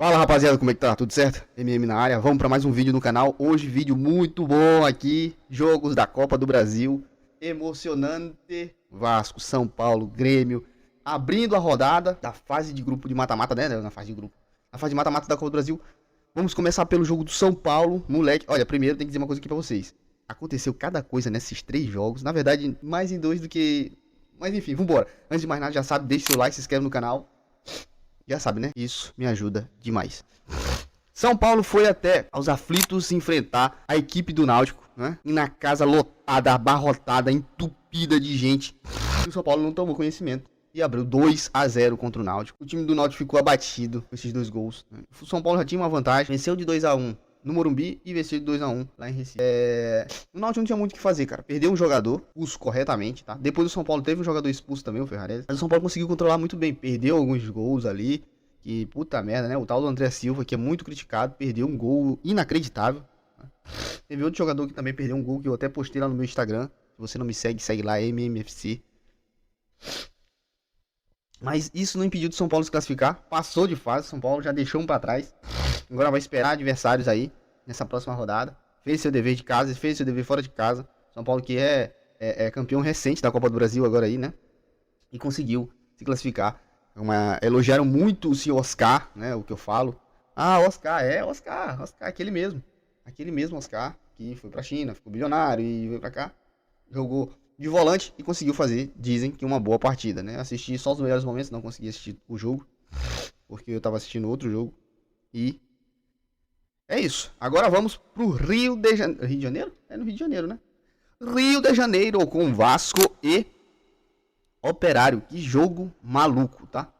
Fala rapaziada, como é que tá? Tudo certo? MM na área, vamos para mais um vídeo no canal. Hoje vídeo muito bom aqui, jogos da Copa do Brasil, emocionante. Vasco, São Paulo, Grêmio, abrindo a rodada da fase de grupo de mata-mata, né? Na fase de grupo, na fase de mata-mata da Copa do Brasil. Vamos começar pelo jogo do São Paulo, moleque. Olha, primeiro tem que dizer uma coisa aqui pra vocês. Aconteceu cada coisa nesses 3 jogos, na verdade mais em 2 do que... Mas enfim, vambora. Antes de mais nada, já sabe, deixa seu like, se inscreve no canal. Já sabe, né? Isso me ajuda demais. São Paulo foi até aos aflitos enfrentar a equipe do Náutico, né? E na casa lotada, abarrotada, entupida de gente. E o São Paulo não tomou conhecimento e abriu 2-0 contra o Náutico. O time do Náutico ficou abatido com esses 2 gols, né? O São Paulo já tinha uma vantagem, venceu de 2-1 no Morumbi e venceu de 2-1 lá em Recife. O Náutico não tinha muito o que fazer, cara. Perdeu um jogador, expulso corretamente, tá? Depois o São Paulo teve um jogador expulso também, o Ferrarese. Mas o São Paulo conseguiu controlar muito bem. Perdeu alguns gols ali. Que puta merda, né? O tal do André Silva, que é muito criticado, perdeu um gol inacreditável. Teve outro jogador que também perdeu um gol, que eu até postei lá no meu Instagram. Se você não me segue, segue lá, MMFC. Mas isso não impediu do São Paulo se classificar. Passou de fase, São Paulo já deixou um pra trás. Agora vai esperar adversários aí, nessa próxima rodada. Fez seu dever de casa, fez seu dever fora de casa. São Paulo que é campeão recente da Copa do Brasil agora aí, né? E conseguiu se classificar. Elogiaram muito o senhor Oscar, né? O que eu falo. Ah, Oscar, Oscar, aquele mesmo. Aquele mesmo Oscar, que foi pra China, ficou bilionário e veio pra cá. Jogou de volante e conseguiu fazer, dizem que uma boa partida, né? Assisti só os melhores momentos, não consegui assistir o jogo. Porque eu tava assistindo outro jogo. E é isso. Agora vamos pro Rio de Janeiro. Rio de Janeiro? É no Rio de Janeiro, né? Rio de Janeiro com Vasco e Operário. Que jogo maluco, tá?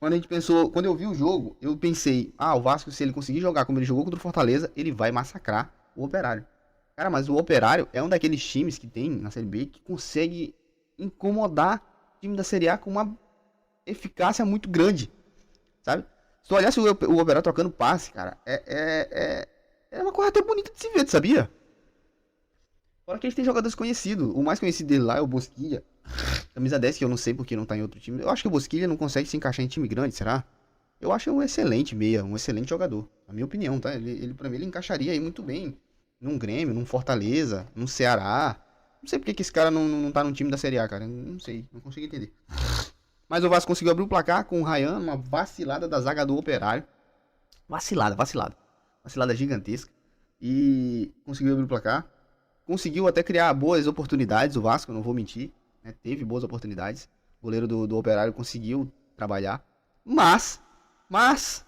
Quando eu vi o jogo, eu pensei, o Vasco, se ele conseguir jogar como ele jogou contra o Fortaleza, ele vai massacrar o Operário. Cara, mas o Operário é um daqueles times que tem na Série B que consegue incomodar o time da Série A com uma eficácia muito grande, sabe? Se tu olhasse o Operário trocando passe, cara, é uma coisa até bonita de se ver, tu sabia? Fora que eles têm jogadores conhecidos. O mais conhecido dele lá é o Bosquilha. Camisa 10, que eu não sei porque não tá em outro time. Eu acho que o Bosquilha não consegue se encaixar em time grande, será? Eu acho um excelente meia, um excelente jogador. Na minha opinião, tá? Pra mim, ele encaixaria aí muito bem num Grêmio, num Fortaleza, num Ceará. Não sei porque que esse cara não tá no time da Série A, cara. Não sei, não consigo entender. Mas o Vasco conseguiu abrir o placar com o Ryan, uma vacilada da zaga do Operário. Vacilada. Vacilada gigantesca. E conseguiu abrir o placar. Conseguiu até criar boas oportunidades, o Vasco, não vou mentir, né? Teve boas oportunidades. O goleiro do Operário conseguiu trabalhar. Mas, mais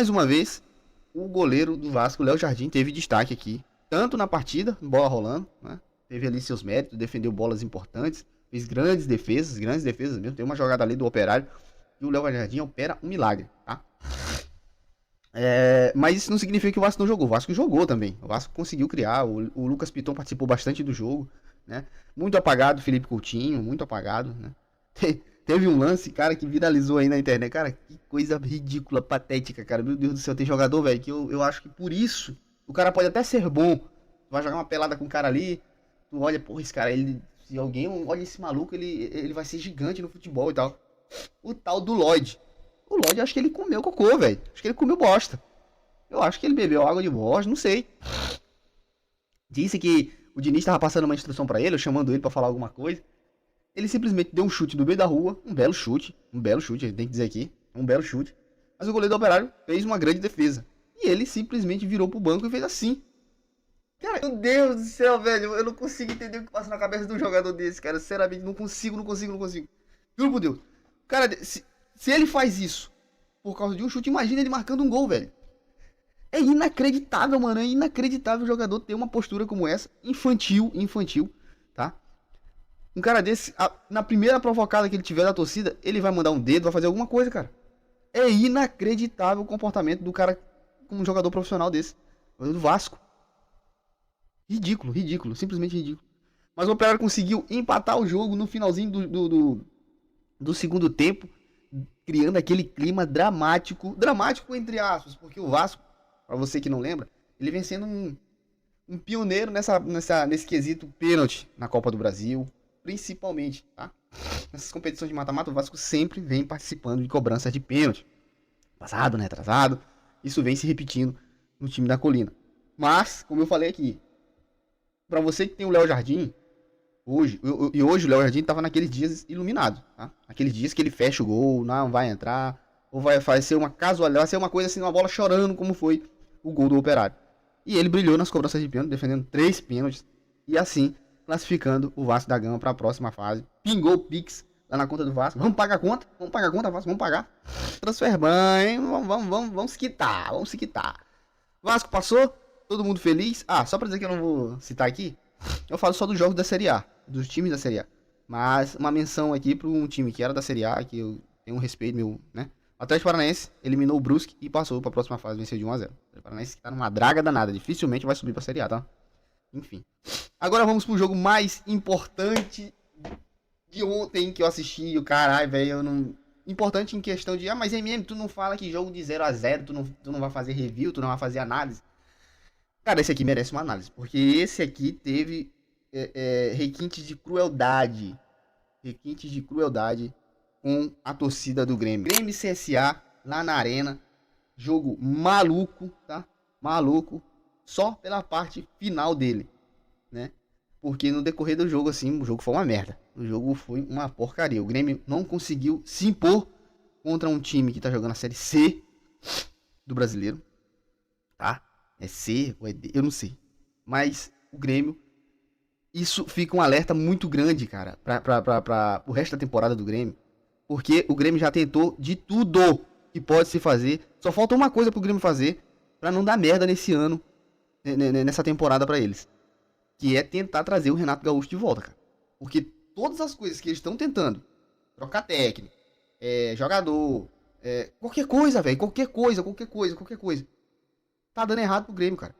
uma vez, o goleiro do Vasco, Léo Jardim, teve destaque aqui. Tanto na partida, bola rolando, né? Teve ali seus méritos, defendeu bolas importantes, fez grandes defesas mesmo. Tem uma jogada ali do Operário e o Léo Jardim opera um milagre, tá? Mas isso não significa que o Vasco não jogou. O Vasco jogou também. O Vasco conseguiu criar. O Lucas Piton participou bastante do jogo, né? Muito apagado, Felipe Coutinho, muito apagado, né? Teve um lance, cara, que viralizou aí na internet. Cara, que coisa ridícula, patética, cara. Meu Deus do céu, tem jogador, velho, que eu acho que por isso o cara pode até ser bom. Tu vai jogar uma pelada com o cara ali, tu olha, porra, esse cara, se alguém olha esse maluco, ele vai ser gigante no futebol e tal. O tal do Lloyd. O Lloyd, acho que ele comeu cocô, velho. Acho que ele comeu bosta. Eu acho que ele bebeu água de bosta, não sei. Disse que o Diniz tava passando uma instrução pra ele, chamando ele pra falar alguma coisa. Ele simplesmente deu um chute no meio da rua. Um belo chute, a gente tem que dizer aqui. Um belo chute. Mas o goleiro do Operário fez uma grande defesa. E ele simplesmente virou pro banco e fez assim. Cara, meu Deus do céu, velho. Eu não consigo entender o que passa na cabeça de um jogador desse, cara. Sinceramente, não consigo. Juro por Deus. Cara, se ele faz isso por causa de um chute, imagina ele marcando um gol, velho. É inacreditável, mano. É inacreditável o jogador ter uma postura como essa. Infantil, tá? Um cara desse, na primeira provocada que ele tiver da torcida, ele vai mandar um dedo, vai fazer alguma coisa, cara. É inacreditável o comportamento do cara como um jogador profissional desse. Do Vasco. Ridículo. Simplesmente ridículo. Mas o Operário conseguiu empatar o jogo no finalzinho do segundo tempo, criando aquele clima dramático entre aspas, porque o Vasco, pra você que não lembra, ele vem sendo um pioneiro nesse quesito pênalti na Copa do Brasil, principalmente, tá? Nessas competições de mata-mata, o Vasco sempre vem participando de cobranças de pênalti. Passado, né? Atrasado. Isso vem se repetindo no time da Colina. Mas, como eu falei aqui, pra você que tem o Léo Jardim, hoje o Léo Jardim tava naqueles dias iluminado, tá? Aqueles dias que ele fecha o gol, não vai entrar, ou vai ser uma casualidade, vai ser uma coisa assim, uma bola chorando, como foi o gol do Operário. E ele brilhou nas cobranças de pênalti, defendendo 3 pênaltis, e assim, classificando o Vasco da Gama para a próxima fase. Pingou o Pix lá na conta do Vasco. Vamos pagar a conta? Vamos pagar a conta, Vasco? Vamos pagar. Transferban, vamos se quitar, vamos se quitar. Vasco passou, todo mundo feliz. Ah, só pra dizer que eu não vou citar aqui, eu falo só dos jogos da Série A, dos times da Série A. Mas uma menção aqui para um time que era da Série A, que eu tenho um respeito, meu, né? O Atlético Paranaense eliminou o Brusque e passou para a próxima fase, venceu de 1 a 0. O Atlético Paranaense que tá numa draga danada, dificilmente vai subir para a Série A, tá? Enfim. Agora vamos pro jogo mais importante de ontem que eu assisti. O caralho, velho, eu não... Importante em questão de, mas MM, tu não fala que jogo de 0 a 0, tu não vai fazer review, tu não vai fazer análise. Cara, esse aqui merece uma análise, porque esse aqui teve requintes de crueldade. Requintes de crueldade com a torcida do Grêmio. Grêmio e CSA lá na arena. Jogo maluco, tá? Maluco. Só pela parte final dele, né? Porque no decorrer do jogo, assim, o jogo foi uma merda. O jogo foi uma porcaria. O Grêmio não conseguiu se impor contra um time que tá jogando a Série C do Brasileiro, tá? É C ou é D? Eu não sei. Mas o Grêmio... Isso fica um alerta muito grande, cara, para o resto da temporada do Grêmio. Porque o Grêmio já tentou de tudo que pode se fazer. Só falta uma coisa pro Grêmio fazer pra não dar merda nesse ano, nessa temporada pra eles. Que é tentar trazer o Renato Gaúcho de volta, cara. Porque todas as coisas que eles estão tentando, trocar técnico, jogador, qualquer coisa, velho, qualquer coisa, tá dando errado pro Grêmio, cara.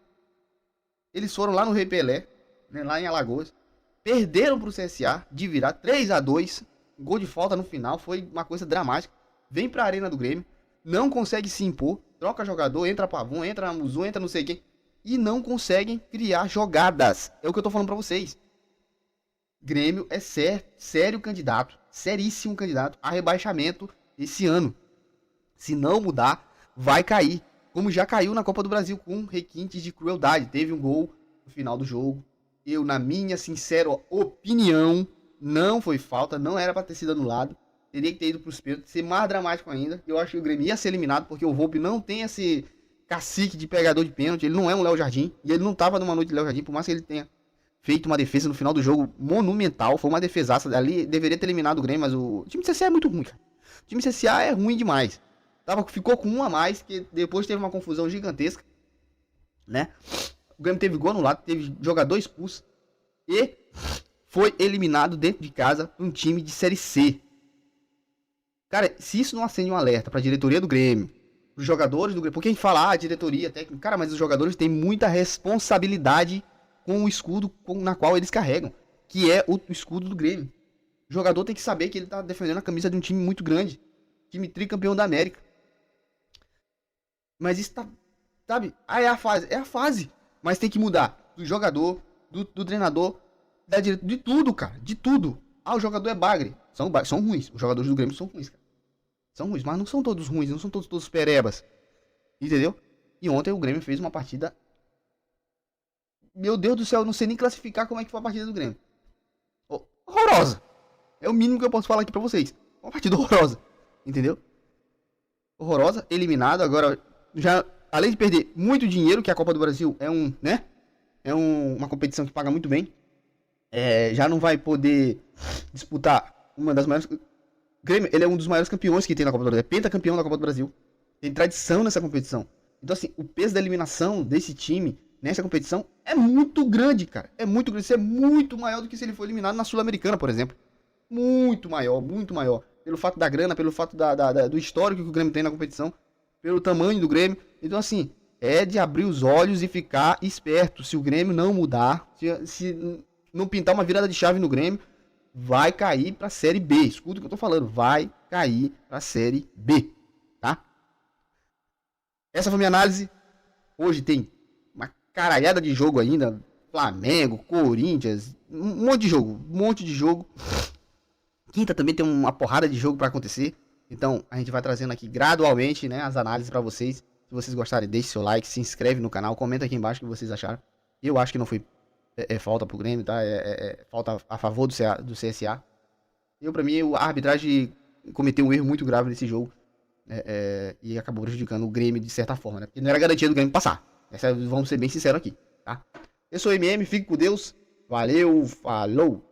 Eles foram lá no Rei Pelé, né, lá em Alagoas, perderam pro CSA de virar 3 a 2, gol de falta no final, foi uma coisa dramática. Vem pra arena do Grêmio, não consegue se impor, troca jogador, entra Pavon, entra Muzu, entra não sei quem, e não conseguem criar jogadas. É o que eu tô falando pra vocês. Grêmio é sério candidato, seríssimo candidato a rebaixamento esse ano. Se não mudar, vai cair. Como já caiu na Copa do Brasil com requintes de crueldade. Teve um gol no final do jogo. Eu, na minha sincera opinião, não foi falta, não era pra ter sido anulado. Teria que ter ido pros pênaltis, ser mais dramático ainda. Eu acho que o Grêmio ia ser eliminado, porque o Volpe não tem esse cacique de pegador de pênalti. Ele não é um Léo Jardim, e ele não tava numa noite de Léo Jardim, por mais que ele tenha feito uma defesa no final do jogo monumental. Foi uma defesaça ali, deveria ter eliminado o Grêmio, mas o time do CSA é muito ruim, cara. O time do CSA é ruim demais. Ficou com um a mais, que depois teve uma confusão gigantesca, né? O Grêmio teve gol anulado, teve jogador expulso e foi eliminado dentro de casa por um time de Série C. Cara, se isso não acende um alerta pra diretoria do Grêmio, pros jogadores do Grêmio, porque a gente fala, diretoria, técnico, cara, mas os jogadores têm muita responsabilidade com o escudo na qual eles carregam, que é o escudo do Grêmio. O jogador tem que saber que ele tá defendendo a camisa de um time muito grande, time tricampeão da América. Mas isso tá, sabe, é a fase, mas tem que mudar do jogador, do treinador, da diretoria, de tudo, cara, de tudo. O jogador é bagre, são ruins, os jogadores do Grêmio são ruins, cara. São ruins, mas não são todos ruins, não são todos perebas, entendeu? E ontem o Grêmio fez uma partida, meu Deus do céu, eu não sei nem classificar como é que foi a partida do Grêmio. Horrorosa, é o mínimo que eu posso falar aqui pra vocês, uma partida horrorosa, entendeu? Horrorosa, eliminado, agora já, além de perder muito dinheiro, que a Copa do Brasil é uma competição que paga muito bem, já não vai poder disputar uma das maiores... O Grêmio, ele é um dos maiores campeões que tem na Copa do Brasil, é pentacampeão da Copa do Brasil, tem tradição nessa competição. Então assim, o peso da eliminação desse time nessa competição é muito grande, cara, é muito grande, isso é muito maior do que se ele for eliminado na Sul-Americana, por exemplo. Muito maior, pelo fato da grana, pelo fato do histórico que o Grêmio tem na competição, pelo tamanho do Grêmio. Então assim, é de abrir os olhos e ficar esperto. Se o Grêmio não mudar, se não pintar uma virada de chave no Grêmio, vai cair pra Série B. Escuta o que eu tô falando, vai cair pra Série B, tá? Essa foi a minha análise. Hoje tem uma caralhada de jogo ainda. Flamengo, Corinthians, um monte de jogo, um monte de jogo. Quinta também tem uma porrada de jogo pra acontecer. Então a gente vai trazendo aqui gradualmente, né, as análises pra vocês. Se vocês gostarem, deixe seu like, se inscreve no canal, comenta aqui embaixo o que vocês acharam. Eu acho que não foi falta pro Grêmio, tá? Falta a favor do CSA. Pra mim, a arbitragem cometeu um erro muito grave nesse jogo. E acabou prejudicando o Grêmio de certa forma, né? Porque não era garantia do Grêmio passar. Vamos ser bem sinceros aqui, tá? Eu sou o MM, fique com Deus. Valeu, falou!